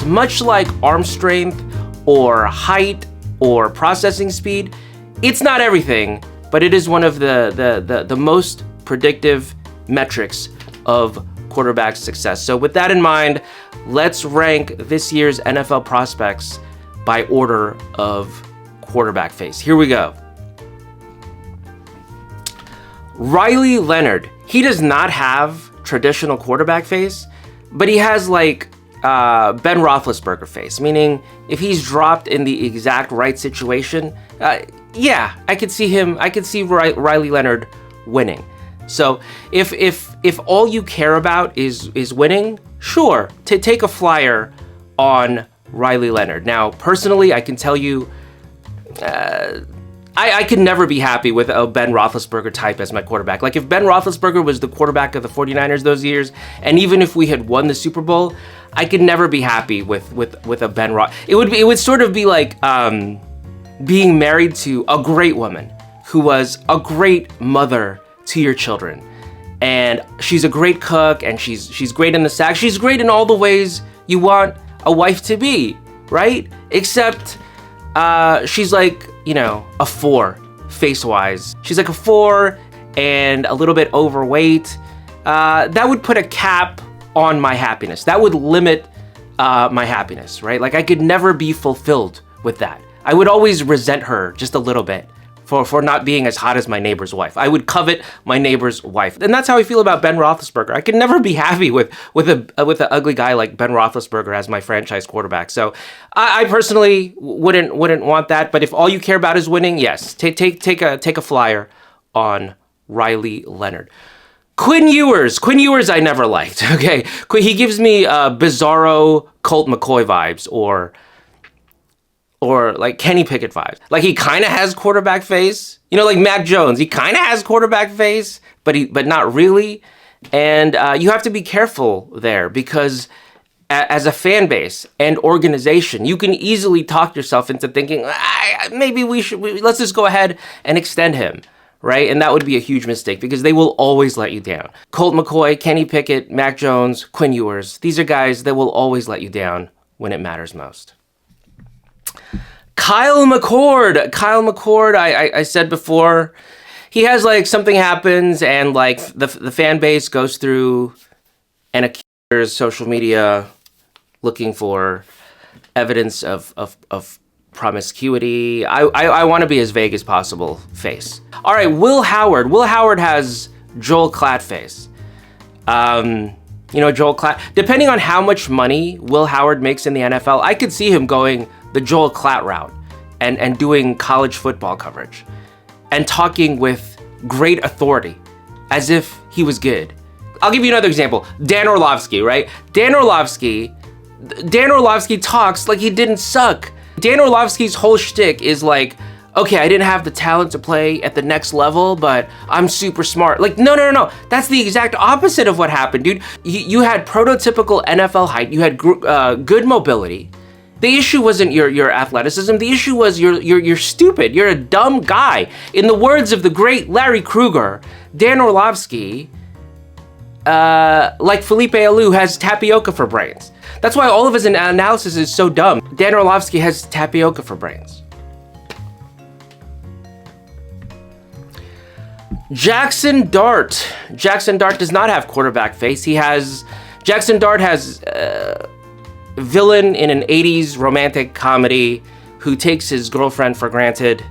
much like arm strength or height or processing speed, it's not everything, but it is one of the most predictive metrics of quarterback success. So with that in mind, let's rank this year's NFL prospects by order of quarterback face. Here we go. Riley Leonard. He does not have traditional quarterback face, but he has like Ben Roethlisberger face, meaning if he's dropped in the exact right situation, yeah, I could see him. I could see Riley Leonard winning. So if all you care about is winning, sure, take a flyer on Riley Leonard. Now, personally, I can tell you, I could never be happy with a Ben Roethlisberger type as my quarterback. Like if Ben Roethlisberger was the quarterback of the 49ers those years, and even if we had won the Super Bowl, I could never be happy with a Ben Roth. It would sort of be like being married to a great woman who was a great mother to your children, and she's a great cook, and she's great in the sack. She's great in all the ways you want a wife to be, right? Except she's like, you know, a 4 face-wise. She's like a 4 and a little bit overweight. That would put a cap on my happiness. That would limit my happiness, right? Like I could never be fulfilled with that. I would always resent her just a little bit for not being as hot as my neighbor's wife. I would covet my neighbor's wife. And that's how I feel about Ben Roethlisberger. I could never be happy with an ugly guy like Ben Roethlisberger as my franchise quarterback. So I personally wouldn't want that. But if all you care about is winning, yes, take a flyer on Riley Leonard. Quinn Ewers I never liked, okay? He gives me bizarro Colt McCoy vibes or like Kenny Pickett vibes. Like he kind of has quarterback face. You know, like Mac Jones, he kind of has quarterback face, but not really. And you have to be careful there because as a fan base and organization, you can easily talk yourself into thinking, maybe let's just go ahead and extend him, right? And that would be a huge mistake because they will always let you down. Colt McCoy, Kenny Pickett, Mac Jones, Quinn Ewers, these are guys that will always let you down when it matters most. Kyle McCord, I said before, he has like something happens and like the fan base goes through and accusers social media looking for evidence of promiscuity. I want to be as vague as possible face. All right, Will Howard. Will Howard has Joel Klatt face. You know, Joel Klatt, depending on how much money Will Howard makes in the NFL, I could see him going the Joel Klatt route and doing college football coverage and talking with great authority as if he was good. I'll give you another example. Dan Orlovsky, right? Dan Orlovsky talks like he didn't suck. Dan Orlovsky's whole shtick is like, okay, I didn't have the talent to play at the next level, but I'm super smart. Like, no. That's the exact opposite of what happened, dude. You had prototypical NFL height. You had good mobility. The issue wasn't your athleticism. The issue was you're stupid. You're a dumb guy. In the words of the great Larry Krueger, Dan Orlovsky, like Felipe Alou, has tapioca for brains. That's why all of his analysis is so dumb. Dan Orlovsky has tapioca for brains. Jaxson Dart. Jaxson Dart does not have quarterback face. Jaxson Dart has villain in an 80s romantic comedy who takes his girlfriend for granted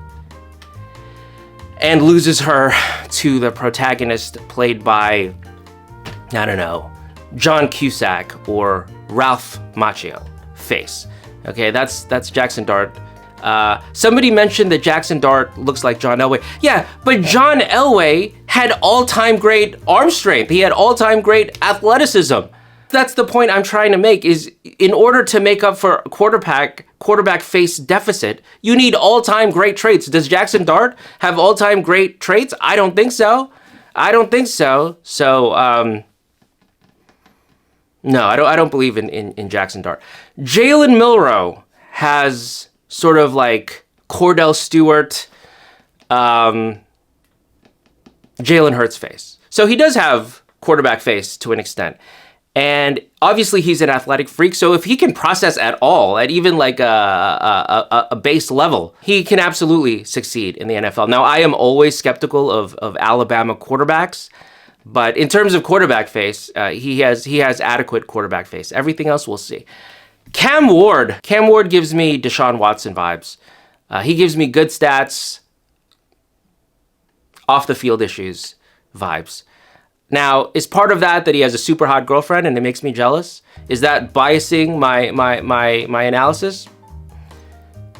and loses her to the protagonist played by, I don't know, John Cusack or Ralph Macchio face. Okay, that's Jaxson Dart. Somebody mentioned that Jaxson Dart looks like John Elway. Yeah, but John Elway had all-time great arm strength. He had all-time great athleticism. That's the point I'm trying to make, is in order to make up for quarterback face deficit, you need all-time great traits. Does Jaxson Dart have all-time great traits? I don't think so. So, no, I don't believe in Jaxson Dart. Jalen Milroe has sort of like Cordell Stewart, Jalen Hurts face. So he does have quarterback face to an extent. And obviously he's an athletic freak, so if he can process at all, at even like a base level, he can absolutely succeed in the NFL. Now, I am always skeptical of Alabama quarterbacks, but in terms of quarterback face, he has adequate quarterback face. Everything else we'll see. Cam Ward gives me Deshaun Watson vibes. He gives me good stats, off the field issues vibes. Now, is part of that he has a super hot girlfriend and it makes me jealous? Is that biasing my analysis?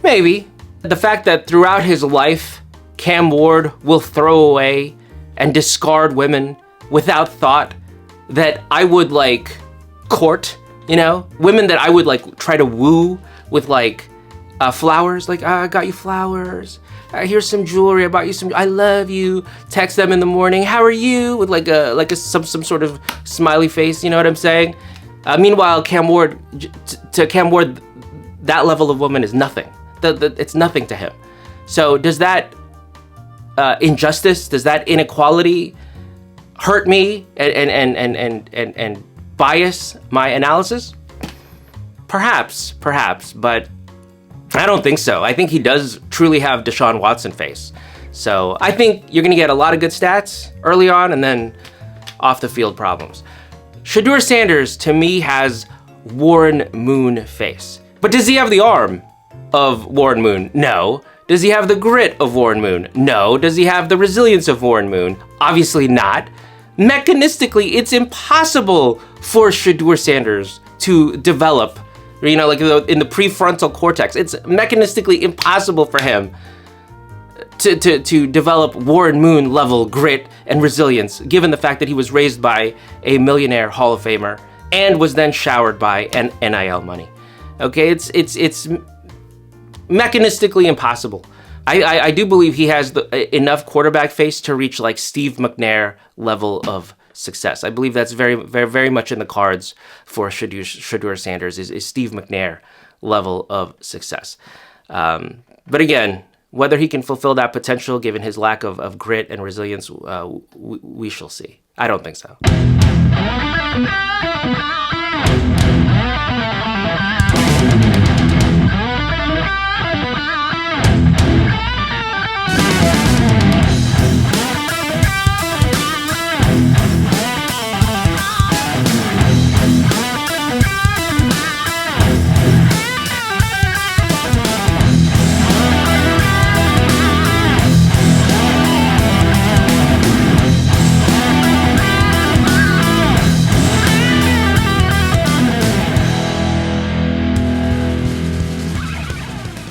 Maybe. The fact that throughout his life, Cam Ward will throw away and discard women without thought that I would like court, women that I would like try to woo with like flowers, like I got you flowers. Here's some jewelry. I bought you some. I love you. Text them in the morning. How are you? With some sort of smiley face. You know what I'm saying? Meanwhile, Cam Ward, that level of woman is nothing. It's nothing to him. So does that injustice? Does that inequality hurt me and bias my analysis? Perhaps, but I don't think so. I think he does truly have Deshaun Watson face. So I think you're going to get a lot of good stats early on and then off the field problems. Shadeur Sanders, to me, has Warren Moon face. But does he have the arm of Warren Moon? No. Does he have the grit of Warren Moon? No. Does he have the resilience of Warren Moon? Obviously not. Mechanistically, it's impossible for Shadeur Sanders to develop, like in the prefrontal cortex. It's mechanistically impossible for him to develop Warren Moon level grit and resilience, given the fact that he was raised by a millionaire Hall of Famer and was then showered by an NIL money. Okay, it's mechanistically impossible. I do believe he has enough quarterback face to reach like Steve McNair level of success. I believe that's very, very, very much in the cards for Shadeur Sanders is Steve McNair level of success. But again, whether he can fulfill that potential given his lack of grit and resilience, we shall see. I don't think so.